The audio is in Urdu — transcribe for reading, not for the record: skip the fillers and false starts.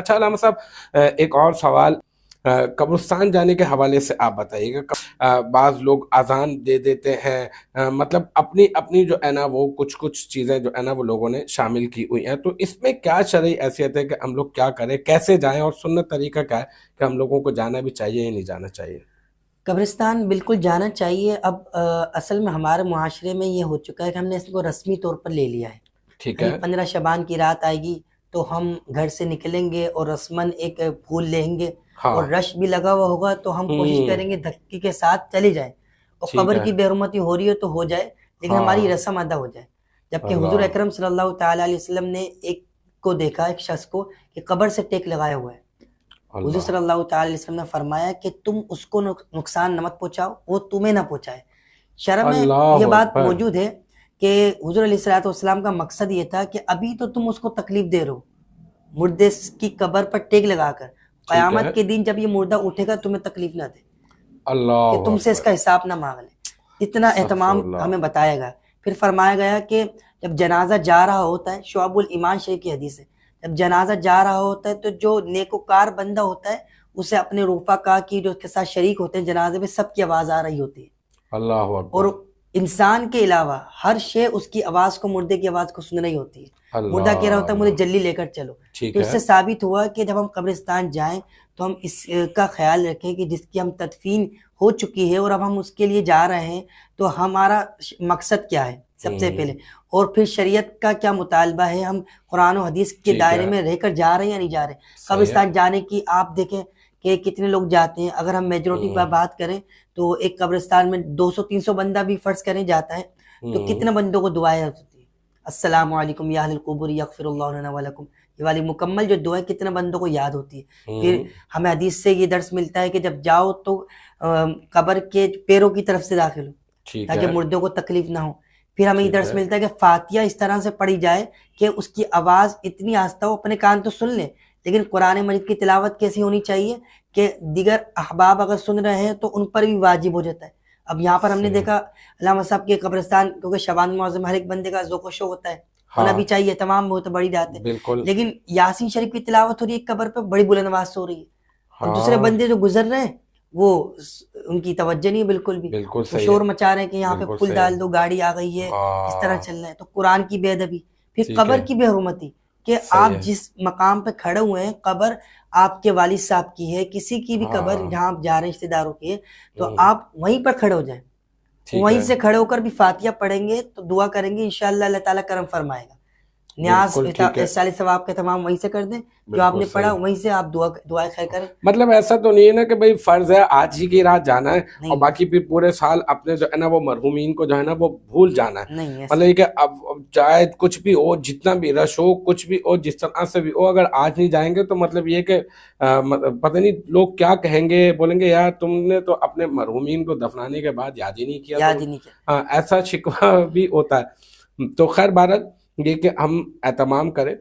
اچھا علامہ صاحب، ایک اور سوال قبرستان جانے کے حوالے سے آپ بتائیے گا. بعض لوگ اذان دے دیتے ہیں، مطلب اپنی اپنی جو ہے نا وہ کچھ چیزیں جو ہے نا وہ لوگوں نے شامل کی ہوئی ہیں، تو اس میں کیا شرعی حیثیت ہے کہ ہم لوگ کیا کریں، کیسے جائیں، اور سنت طریقہ کیا ہے کہ ہم لوگوں کو جانا بھی چاہیے یا نہیں جانا چاہیے؟ قبرستان بالکل جانا چاہیے. اب اصل میں ہمارے معاشرے میں یہ ہو چکا ہے کہ ہم نے اس کو رسمی طور پر لے لیا ہے. ٹھیک یعنی ہے. 15 شعبان کی رات آئے گی تو ہم گھر سے نکلیں گے اور رسماً ایک پھول لیں گے، ہاں. اور رش بھی لگا ہوا ہوگا تو ہم کوشش کریں گے دھکے کے ساتھ چلے جائیں، اور ٹھیک قبر ہے. کی بے حرمتی ہو رہی ہے تو ہو جائے، لیکن ہماری ہاں. رسم ادا ہو جائے. جبکہ حضور اللہ. اکرم صلی اللہ تعالیٰ علیہ وسلم نے ایک کو دیکھا، ایک شخص کو کہ قبر سے ٹیک لگایا ہوا ہے. حضور اللہ. صلی اللہ تعالیٰ علیہ وسلم نے فرمایا کہ تم اس کو نقصان نہ مت پہنچاؤ، وہ تمہیں نہ پہنچائے. شرع میں یہ اللہ بات اکبر. موجود ہے کہ حضور علیہ الصلوۃ والسلام کا مقصد یہ تھا کہ ابھی تو تم اس کو تکلیف دے رہے ہو مردے کی قبر پر ٹیک لگا کر، ٹھیک ہے. قیامت کے دن جب یہ مردہ اٹھے گا تمہیں تکلیف نہ دے، کہ اللہ تم سے اس اکبر. کا حساب نہ مانگ لے. اتنا استغفر اہتمام اللہ. ہمیں بتایا گیا. پھر فرمایا گیا کہ جب جنازہ جا رہا ہوتا ہے، شعب الایمان شریف کی حدیث ہے، جب جنازہ جا رہا ہوتا ہے تو جو نیکوکار بندہ ہوتا ہے اسے اپنے رفقا کی جو اس کے ساتھ شریک ہوتے ہیں جنازے میں، سب کی آواز آ رہی ہوتی ہے، اللہ اور اکبر. انسان کے علاوہ ہر شے اس کی آواز کو، مردے کی آواز کو سن رہی ہوتی ہے. مردہ کہہ رہا اللہ ہوتا ہے مجھے اللہ. جلدی لے کر چلو. ٹھیک تو اس ہے. سے ثابت ہوا کہ جب ہم قبرستان جائیں تو ہم اس کا خیال رکھیں کہ جس کی ہم تدفین ہو چکی ہے اور اب ہم اس کے لیے جا رہے ہیں تو ہمارا مقصد کیا ہے سب سے پہلے، اور پھر شریعت کا کیا مطالبہ ہے، ہم قرآن و حدیث کے ٹھیک دائرے ہے. میں رہ کر جا رہے ہیں یا نہیں جا رہے. صحیح ہے. قبرستان جانے کی آپ دیکھیں کہ کتنے لوگ جاتے ہیں. اگر ہم میجورٹی پر بات کریں تو ایک قبرستان میں 200-300 بندہ بھی فرض کریں جاتا ہے تو کتنے بندوں کو دعائیں ہوتی ہیں، السلام علیکم یا اہل القبور یغفر اللہ لنا ولکم، یہ والی مکمل جو دعا ہے کتنے بندوں کو یاد ہوتی ہے. پھر ہمیں حدیث سے یہ درس ملتا ہے کہ جب جاؤ تو قبر کے پیروں کی طرف سے داخل ہو ٹھیک تاکہ ہے. مردوں کو تکلیف نہ ہو. پھر ہمیں یہ ٹھیک درس ہے. ملتا ہے کہ فاتحہ اس طرح سے پڑھی جائے کہ اس کی آواز اتنی آہستہ ہو، اپنے کان تو سن لیں، لیکن قرآن مجید کی تلاوت کیسی ہونی چاہیے کہ دیگر احباب اگر سن رہے ہیں تو ان پر بھی واجب ہو جاتا ہے. اب یہاں پر ہم نے صحیح. دیکھا علامہ صاحب کے قبرستان، کیونکہ شعبان معظم ہر ایک بندے کا ذوق و شوق ہوتا ہے، ہونا ہاں. بھی چاہیے، تمام بہت بڑی بات ہے، بالکل. لیکن یاسین شریف کی تلاوت ہو رہی ہے قبر پہ، بڑی بلند آواز سے ہو رہی ہے، اور دوسرے ہاں. بندے جو گزر رہے ہیں وہ ان کی توجہ نہیں ہے بالکل بھی، بالکل وہ صحیح ہے. شور مچا رہے ہیں کہ یہاں پہ بالکل پھول صحیح ہے. ڈال دو، گاڑی آ گئی ہے، اس طرح ہاں. چل رہا ہے. تو قرآن کی بے ادبی. پھر ٹھیک قبر ہے. کی بے حرمتی کہ صحیح آپ ہے. جس مقام پہ کھڑے ہوئے ہیں، قبر آپ کے والد صاحب کی ہے، کسی کی بھی قبر ہاں. جہاں آپ جا رہے ہیں رشتے داروں کی ہے، تو آپ وہیں پر کھڑے ہو جائیں. ٹھیک وہیں ہے. سے کھڑے ہو کر بھی فاتحہ پڑھیں گے تو دعا کریں گے، انشاءاللہ اللہ تعالیٰ کرم فرمائے گا. نیاز بالکل ٹھیک ہے. احسال ثواب کے تمام وہیں سے کر دیں، جو آپ بالکل نے پڑھا صحیح. وہیں سے آپ دعائیں خیر کریں. مطلب ایسا تو نہیں ہے نا کہ بھئی فرض ہے آج ہی کی رات جانا ہے اور نہیں باقی پھر پورے سال اپنے جو ہے نا وہ مرحومین کو جو ہے نا وہ بھول جانا ہے. نہیں ایسا مطلب یہ کہ اب چاہے کچھ بھی ہو، جتنا بھی رش ہو، کچھ بھی ہو، جس طرح سے بھی ہو، اگر آج نہیں جائیں گے تو مطلب یہ کہ پتہ نہیں لوگ کیا کہیں گے، بولیں گے یار تم نے تو اپنے مرحومین کو دفنانے کے بعد یاد ہی نہیں کیا. یاد تو ہی نہیں کیا. ایسا شکوہ بھی ہوتا ہے. تو خیر بہرحال یہ کہ ہم اہتمام کریں